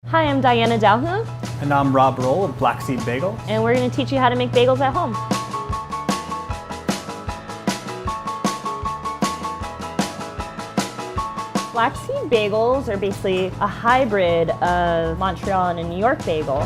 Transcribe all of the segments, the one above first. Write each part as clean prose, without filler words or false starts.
Hi, I'm Diana Dalhoun, And I'm Rob Roll of Black Seed Bagels. and we're going to teach you how to make bagels at home. Black Seed Bagels are basically a hybrid of Montreal and a New York bagel.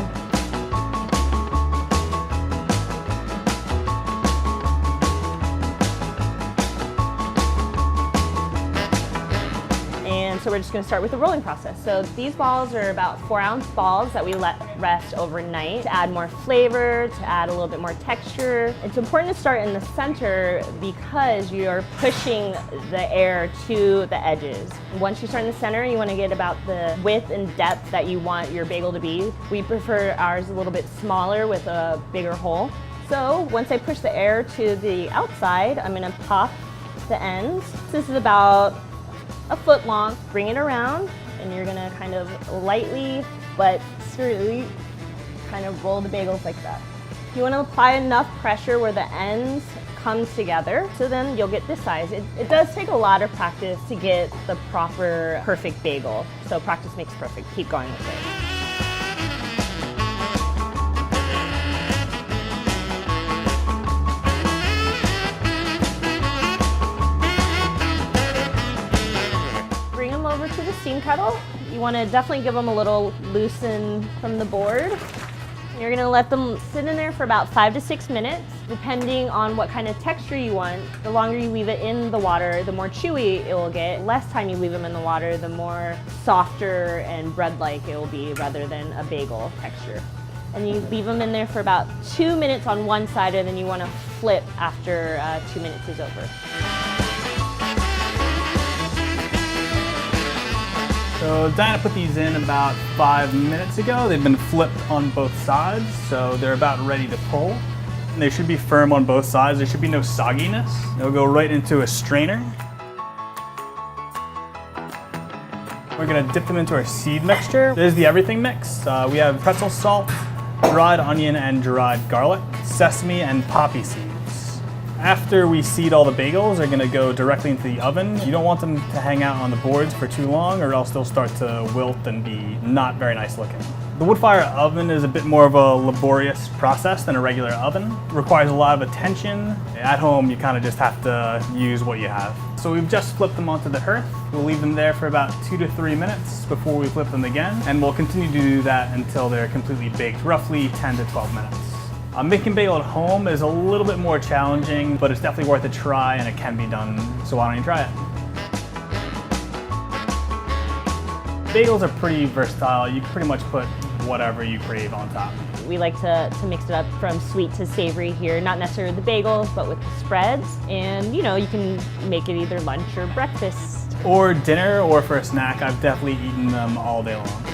And so we're just going to start with the rolling process. So these balls are about 4-ounce balls that we let rest overnight to add more flavor, to add a little bit more texture. It's important to start in the center because you're pushing the air to the edges. Once you start in the center, you want to get about the width and depth that you want your bagel to be. We prefer ours a little bit smaller with a bigger hole. So once I push the air to the outside, I'm going to pop the ends. This is about a foot long. Bring it around, and you're gonna kind of lightly but sturdily kind of roll the bagels like that. You want to apply enough pressure where the ends come together, so then you'll get this size. It does take a lot of practice to get the proper perfect bagel, so practice makes perfect. Keep going with it. Bring them over to the steam kettle. You want to definitely give them a little loosen from the board. You're going to let them sit in there for about 5 to 6 minutes, depending on what kind of texture you want. The longer you leave it in the water, the more chewy it will get. Less time you leave them in the water, the more softer and bread-like it will be rather than a bagel texture. And you leave them in there for about 2 minutes on one side, and then you want to flip after 2 minutes is over. So Diana put these in about 5 minutes ago. They've been flipped on both sides, so they're about ready to pull. And they should be firm on both sides. There should be no sogginess. They'll go right into a strainer. We're gonna dip them into our seed mixture. This is the everything mix. We have pretzel salt, dried onion and dried garlic, sesame and poppy seeds. After we seed all the bagels, they're gonna go directly into the oven. You don't want them to hang out on the boards for too long, or else they'll start to wilt and be not very nice looking. The wood fire oven is a bit more of a laborious process than a regular oven. It requires a lot of attention. At home, you kind of just have to use what you have. So we've just flipped them onto the hearth. We'll leave them there for about 2 to 3 minutes before we flip them again, and we'll continue to do that until they're completely baked, roughly 10 to 12 minutes. Making bagel at home is a little bit more challenging, but it's definitely worth a try and it can be done, so why don't you try it? Bagels are pretty versatile. You can pretty much put whatever you crave on top. We like to mix it up from sweet to savory here, not necessarily the bagels, but with the spreads. And you know, you can make it either lunch or breakfast. Or dinner, or for a snack. I've definitely eaten them all day long.